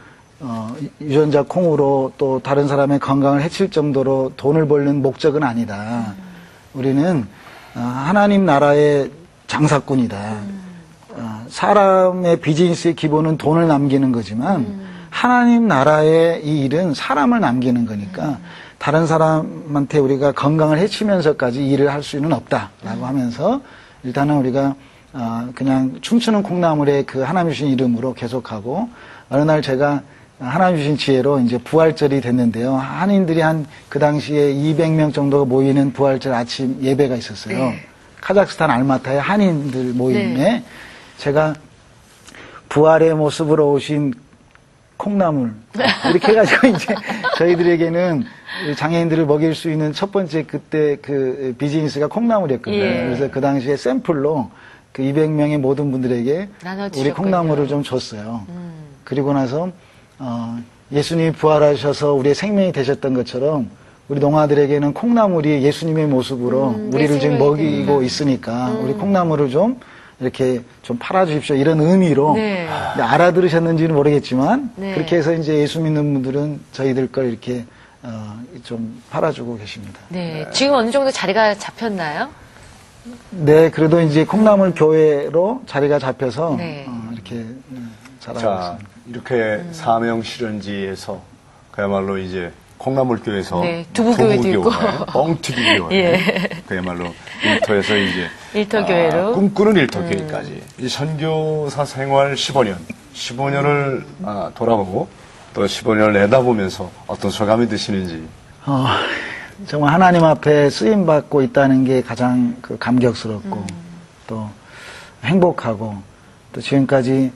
유전자 콩으로 또 다른 사람의 건강을 해칠 정도로 돈을 벌는 목적은 아니다. 우리는 하나님 나라의 장사꾼이다. 사람의 비즈니스의 기본은 돈을 남기는 거지만 하나님 나라의 이 일은 사람을 남기는 거니까 다른 사람한테 우리가 건강을 해치면서까지 일을 할 수는 없다라고 하면서 일단은 우리가 그냥 춤추는 콩나물의 그 하나님 주신 이름으로 계속하고 어느 날 제가 하나님 주신 지혜로 이제 부활절이 됐는데요. 한인들이 그 당시에 200명 정도가 모이는 부활절 아침 예배가 있었어요. 네. 카자흐스탄 알마타의 한인들 모임에 네. 제가 부활의 모습으로 오신 콩나물 이렇게 해가지고 이제 저희들에게는 장애인들을 먹일 수 있는 첫 번째 그때 그 비즈니스가 콩나물이었거든요. 예. 그래서 그 당시에 샘플로 그 200명의 모든 분들에게 나눠주셨군요. 우리 콩나물을 좀 줬어요. 그리고 나서 예수님이 부활하셔서 우리의 생명이 되셨던 것처럼 우리 농아들에게는 콩나물이 예수님의 모습으로 우리를 지금 생명이 먹이고 됩니다. 있으니까 우리 콩나물을 좀 이렇게 좀 팔아주십시오. 이런 의미로 네. 알아들으셨는지는 모르겠지만 네. 그렇게 해서 이제 예수 믿는 분들은 저희들 걸 이렇게 좀 팔아주고 계십니다. 네. 지금 어느 정도 자리가 잡혔나요? 네, 그래도 이제 콩나물 교회로 자리가 잡혀서 네. 이렇게 잘하고 자, 있습니다. 이렇게 사명 실현지에서 그야말로 이제 콩나물교에서 네, 두부교회도 있고. 뻥튀기 교회, 예. 그야말로 일터에서 이제 일터교회로. 꿈꾸는 일터교회까지 이 선교사 생활 15년을 돌아보고 또 15년을 내다보면서 어떤 소감이 드시는지. 정말 하나님 앞에 쓰임 받고 있다는 게 가장 감격스럽고 또 행복하고 또 지금까지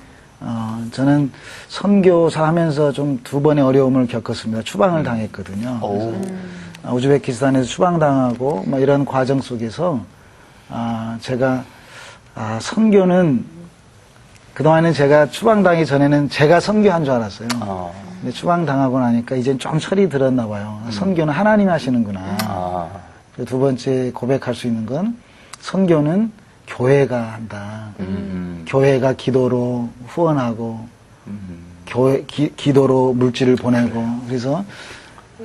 저는 선교사 하면서 좀 2번의 어려움을 겪었습니다. 추방을 당했거든요. 우즈베키스탄에서 추방당하고 뭐 이런 과정 속에서 제가 선교는 그동안은 제가 추방당하기 전에는 제가 선교한 줄 알았어요. 근데 추방당하고 나니까 이젠 좀 철이 들었나 봐요. 선교는 하나님이 하시는구나. 그리고 2번째 고백할 수 있는 건 선교는 교회가 한다. 교회가 기도로 후원하고 기도로 물질을 보내고 그래서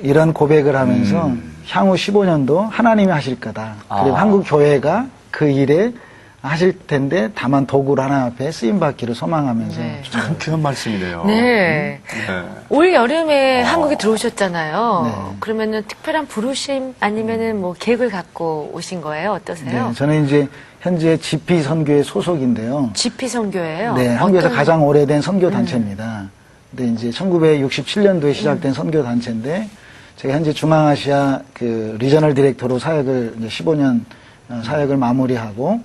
이런 고백을 하면서 향후 15년도 하나님이 하실 거다. 그리고 한국 교회가 그 일에 하실 텐데 다만 도구를 하나 앞에 쓰임받기를 소망하면서 네. 참 귀한 말씀이네요. 네. 네. 올 여름에 한국에 들어오셨잖아요. 네. 그러면은 특별한 부르심 아니면은 뭐 계획을 갖고 오신 거예요? 어떠세요? 네, 저는 이제 현재 GP 선교회 소속인데요. GP 선교예요. 네, 한국에서 가장 오래된 선교 단체입니다. 근데 이제 1967년도에 시작된 선교 단체인데 제가 현재 중앙아시아 그 리저널 디렉터로 사역을 이제 15년 사역을 마무리하고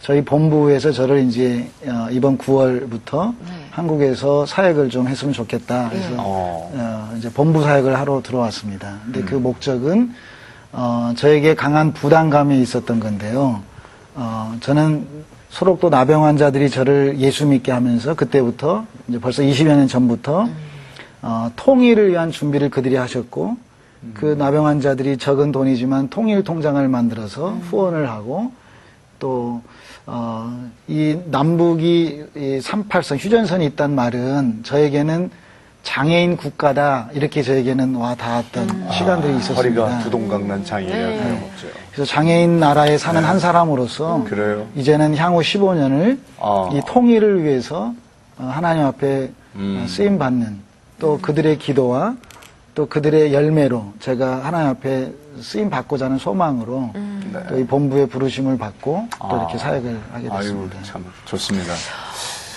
저희 본부에서 저를 이제 이번 9월부터 한국에서 사역을 좀 했으면 좋겠다. 그래서 이제 본부 사역을 하러 들어왔습니다. 근데 그 목적은 저에게 강한 부담감이 있었던 건데요. 저는 소록도 나병 환자들이 저를 예수 믿게 하면서 그때부터 이제 벌써 20여 년 전부터 통일을 위한 준비를 그들이 하셨고 그 나병 환자들이 적은 돈이지만 통일 통장을 만들어서 후원을 하고 또 이 남북이 이 38선 휴전선이 있단 말은 저에게는 장애인 국가다 이렇게 저에게는 와 닿았던 시간들이 있었습니다. 허리가 두동강난 장애인이라 다름없죠. 그래서 장애인 나라에 사는 한 사람으로서 그래요? 이제는 향후 15년을 이 통일을 위해서 하나님 앞에 쓰임 받는 또 그들의 기도와 또 그들의 열매로 제가 하나님 앞에 쓰임 받고자 하는 소망으로 또 이 본부의 부르심을 받고 또 이렇게 사역을 하게 아유, 됐습니다. 참 좋습니다.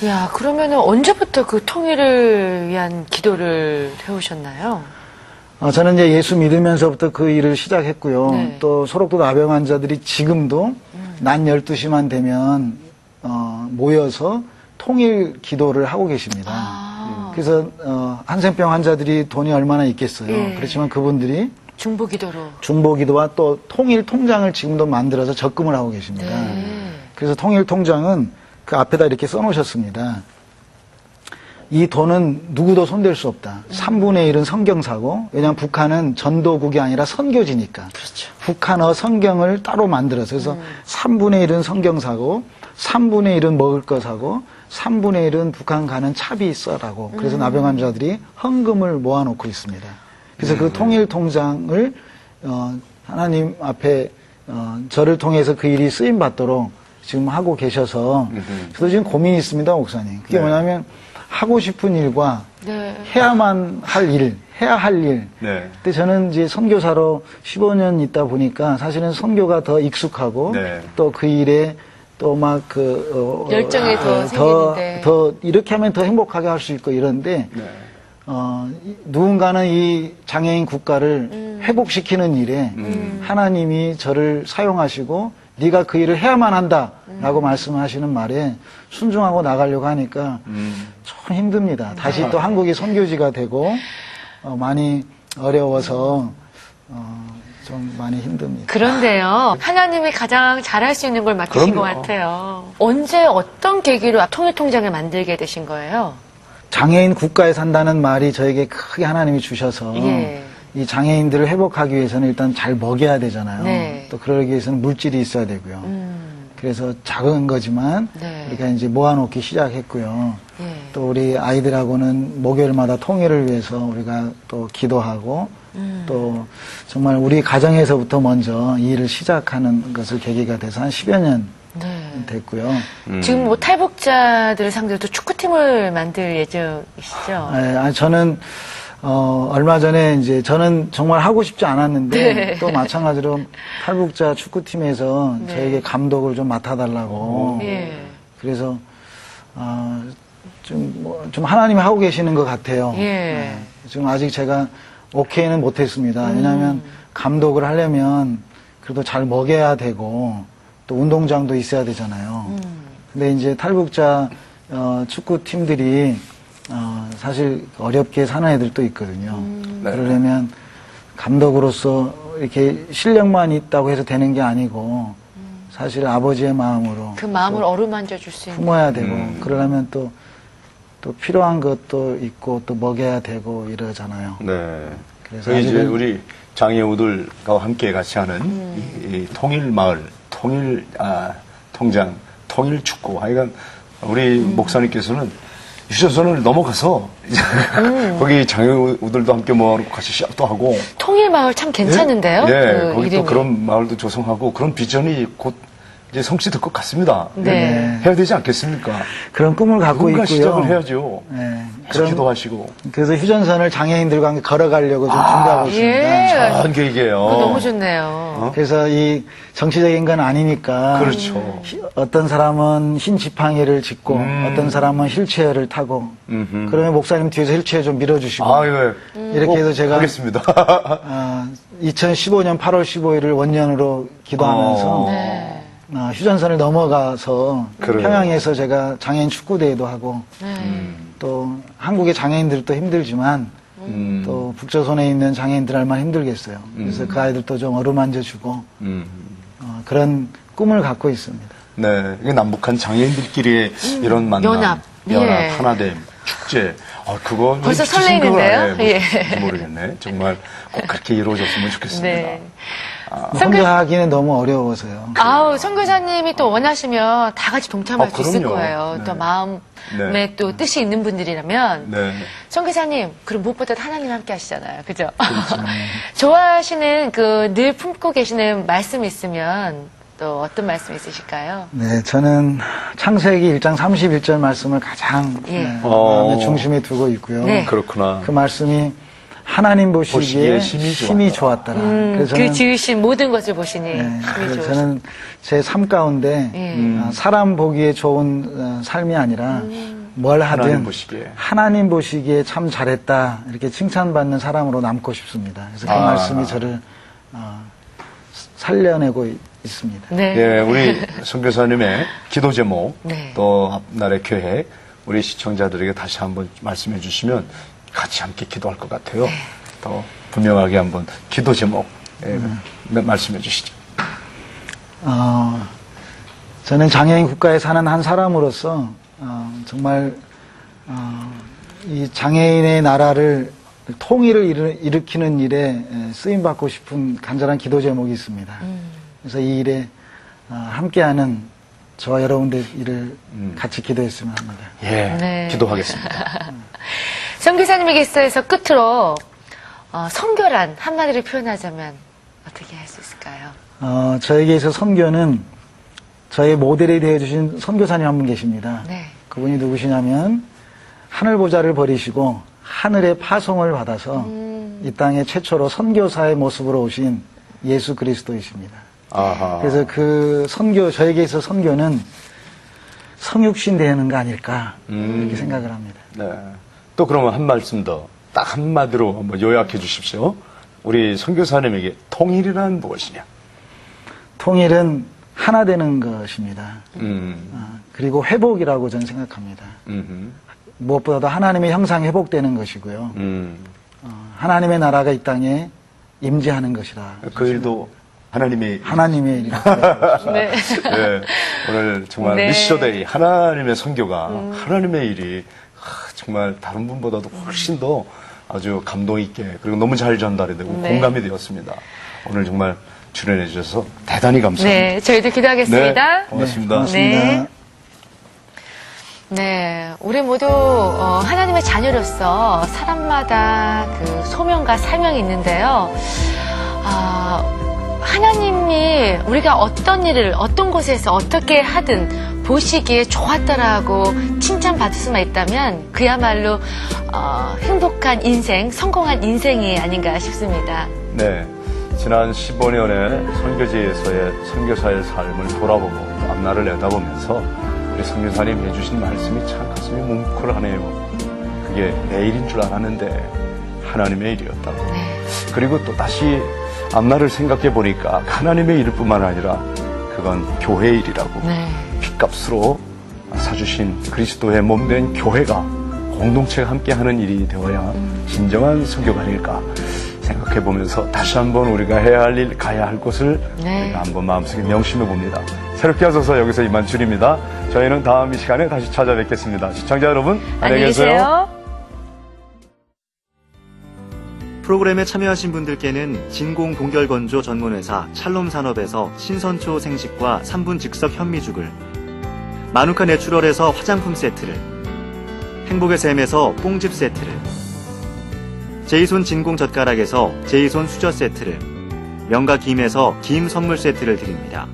야, 그러면은 언제부터 그 통일을 위한 기도를 해오셨나요? 저는 이제 예수 믿으면서부터 그 일을 시작했고요. 네. 또 소록도 나병 환자들이 지금도 낮 12시만 되면 모여서 통일 기도를 하고 계십니다. 그래서 한센병 환자들이 돈이 얼마나 있겠어요. 예. 그렇지만 그분들이 중보 기도로. 중보 기도와 또 통일 통장을 지금도 만들어서 적금을 하고 계십니다. 그래서 통일 통장은 그 앞에다 이렇게 써놓으셨습니다. 이 돈은 누구도 손댈 수 없다. 3분의 1은 성경사고, 왜냐하면 북한은 전도국이 아니라 선교지니까. 그렇죠. 북한어 성경을 따로 만들어서, 그래서 3분의 1은 성경사고, 3분의 1은 먹을 거 사고, 3분의 1은 북한 가는 차비 써라고. 그래서 나병환자들이 헌금을 모아놓고 있습니다. 그래서 그 통일 통장을 하나님 앞에 저를 통해서 그 일이 쓰임 받도록 지금 하고 계셔서 저도 지금 고민이 있습니다, 목사님. 그게 뭐냐면 하고 싶은 일과 네. 해야만 할 일, 해야 할 일. 네. 근데 저는 이제 선교사로 15년 있다 보니까 사실은 선교가 더 익숙하고 네. 또 그 일에 또 막 열정이 더 생기는데. 더 이렇게 하면 더 행복하게 할 수 있고 이런데 네. 누군가는 이 장애인 국가를 회복시키는 일에 하나님이 저를 사용하시고 네가 그 일을 해야만 한다라고 말씀하시는 말에 순종하고 나가려고 하니까 참 힘듭니다. 다시 또 한국이 선교지가 되고 많이 어려워서 좀 많이 힘듭니다. 그런데요, 하나님이 가장 잘할 수 있는 걸 맡기신 것 그럼요. 같아요. 언제 어떤 계기로 통일통장을 만들게 되신 거예요? 장애인 국가에 산다는 말이 저에게 크게 하나님이 주셔서 예. 이 장애인들을 회복하기 위해서는 일단 잘 먹여야 되잖아요. 네. 또 그러기 위해서는 물질이 있어야 되고요. 그래서 작은 거지만 네. 우리가 이제 모아놓기 시작했고요. 예. 또 우리 아이들하고는 목요일마다 통일을 위해서 우리가 또 기도하고 또 정말 우리 가정에서부터 먼저 이 일을 시작하는 것을 계기가 돼서 한 10여 년 네. 됐고요. 지금 뭐 탈북자들을 상대로 또 축구팀을 만들 예정이시죠? 저는 얼마 전에 이제 저는 정말 하고 싶지 않았는데 네. 또 마찬가지로 탈북자 축구팀에서 네. 저에게 감독을 좀 맡아달라고 예. 그래서 좀 하나님이 하고 계시는 것 같아요. 예. 지금 아직 제가 오케이는 못했습니다. 왜냐하면 감독을 하려면 그래도 잘 먹여야 되고 또 운동장도 있어야 되잖아요. 근데 이제 탈북자 축구팀들이 사실 어렵게 사는 애들도 있거든요. 네. 그러려면 감독으로서 이렇게 실력만 있다고 해서 되는 게 아니고 사실 아버지의 마음으로 그 마음을 어루만져 줄 수 있는. 품어야 되고 그러려면 또 필요한 것도 있고 또 먹여야 되고 이러잖아요. 네. 그래서 그래서 이제 아직은- 우리 장애우들과 함께 같이 하는 이 통일마을, 통장, 통일축구. 하여간 우리 목사님께서는 휴전선을 넘어가서 이제 거기 장애우들도 함께 모아놓고 같이 시합도 하고. 통일마을 참 괜찮은데요? 예, 그 거기 또 이름이. 그런 마을도 조성하고 그런 비전이 곧 이제 성취될 것 같습니다. 네. 해야 되지 않겠습니까? 그런 꿈을 갖고 누군가 있고요. 시작을 해야죠. 네. 계속 기도하시고. 그래서 휴전선을 장애인들과 함께 걸어가려고 좀 준비하고 있습니다. 예. 좋은 계획이에요. 그거 너무 좋네요. 그래서 이 정치적인 건 아니니까 그렇죠. 어떤 사람은 흰 지팡이를 짚고 어떤 사람은 휠체어를 타고 그러면 목사님 뒤에서 휠체어 좀 밀어주시고 아, 예. 이렇게 해서 제가 하겠습니다. 2015년 8월 15일을 원년으로 기도하면서 네. 휴전선을 넘어가서 그래요. 평양에서 제가 장애인 축구대회도 하고 네. 또 한국의 장애인들도 힘들지만 또 북조선에 있는 장애인들 얼마나 힘들겠어요. 그래서 그 아이들도 좀 어루만져주고 그런 꿈을 갖고 있습니다. 네, 이게 남북한 장애인들끼리의 이런 만남, 연합. 예. 하나됨, 축제. 그거 벌써 진짜 생각을 설레이는데요? 안 해요. 예. 모르겠네. 정말 꼭 그렇게 이루어졌으면 좋겠습니다. 네. 혼자 하기는 너무 어려워서요. 아우, 선교사님이 또 원하시면 다 같이 동참할 수 있을 그럼요. 거예요. 네. 또 마음에 네. 또 뜻이 있는 분들이라면. 네. 선교사님, 그럼 무엇보다 하나님 함께 하시잖아요. 그죠? 그렇죠. 좋아하시는 늘 품고 계시는 말씀 있으면 또 어떤 말씀 있으실까요? 네, 저는 창세기 1장 31절 말씀을 가장 예. 마음의 중심에 두고 있고요. 네. 그렇구나. 그 말씀이 하나님 보시기에 보시기에 힘이 좋았더라. 그래서 그 지으신 모든 것을 보시니 네, 힘이 그래서 좋으시다. 저는 제 삶 가운데 사람 보기에 좋은 삶이 아니라 뭘 하나님 하든 보시기에. 하나님 보시기에 참 잘했다 이렇게 칭찬받는 사람으로 남고 싶습니다. 그래서 그 말씀이 저를 살려내고 있습니다. 네. 예, 우리 선교사님의 기도 제목, 네. 또 앞날의 계획, 우리 시청자들에게 다시 한번 말씀해 주시면 같이 함께 기도할 것 같아요. 더 분명하게 한번 기도 제목 말씀해 주시죠. 저는 장애인 국가에 사는 한 사람으로서 정말 이 장애인의 나라를 통일을 일으키는 일에 쓰임받고 싶은 간절한 기도 제목이 있습니다. 그래서 이 일에 함께하는 저와 여러분들 일을 같이 기도했으면 합니다. 예, 네. 기도하겠습니다. 선교사님에게서 끝으로 선교란 한마디로 표현하자면 어떻게 할 수 있을까요? 저에게 있어 선교는 저의 모델이 되어주신 선교사님 한 분 계십니다. 네. 그분이 누구시냐면 하늘 보좌를 버리시고 하늘의 파송을 받아서 이 땅에 최초로 선교사의 모습으로 오신 예수 그리스도이십니다. 아하. 그래서 그 선교, 저에게 있어 선교는 성육신 되는 거 아닐까 이렇게 생각을 합니다. 네. 또 그러면 한 말씀 더, 딱 한마디로 한번 요약해 주십시오. 우리 선교사님에게 통일이란 무엇이냐? 통일은 하나 되는 것입니다. 음, 그리고 회복이라고 저는 생각합니다. 무엇보다도 하나님의 형상이 회복되는 것이고요. 하나님의 나라가 이 땅에 임재하는 것이라. 그 일도 하나님의 일이라. 네. 네, 오늘 정말 네. 미셔데이 하나님의 선교가 하나님의 일이 정말 다른 분보다도 훨씬 더 아주 감동 있게 그리고 너무 잘 전달이 되고 네. 공감이 되었습니다. 오늘 정말 출연해 주셔서 대단히 감사합니다. 네, 저희도 기도하겠습니다. 네, 고맙습니다. 고맙습니다. 네. 네, 우리 모두 하나님의 자녀로서 사람마다 그 소명과 사명이 있는데요. 하나님이 우리가 어떤 일을 어떤 곳에서 어떻게 하든 보시기에 좋았다라고 칭찬받을 수만 있다면 그야말로 행복한 인생, 성공한 인생이 아닌가 싶습니다. 네, 지난 15년의 선교지에서의 선교사의 삶을 돌아보고 앞날을 내다보면서 우리 선교사님 해주신 말씀이 참 가슴이 뭉클하네요. 그게 내 일인 줄 알았는데 하나님의 일이었다고. 그리고 또 다시 앞날을 생각해 보니까 하나님의 일일 뿐만 아니라 그건 교회의 일이라고. 네. 핏값으로 사주신 그리스도의 몸된 교회가 공동체가 함께하는 일이 되어야 진정한 선교가 아닐까 생각해 보면서 다시 한번 우리가 해야 할 일, 가야 할 곳을 네. 우리가 한번 마음속에 명심해 봅니다. 새롭게 하셔서 여기서 이만 줄입니다. 저희는 다음 이 시간에 다시 찾아뵙겠습니다. 시청자 여러분, 안녕히 계세요. 프로그램에 참여하신 분들께는 진공 동결 건조 전문회사 찰롬 산업에서 신선초 생식과 3분 즉석 현미죽을, 마누카 내추럴에서 화장품 세트를, 행복의 샘에서 뽕집 세트를, 제이손 진공 젓가락에서 제이손 수저 세트를, 명가 김에서 김 선물 세트를 드립니다.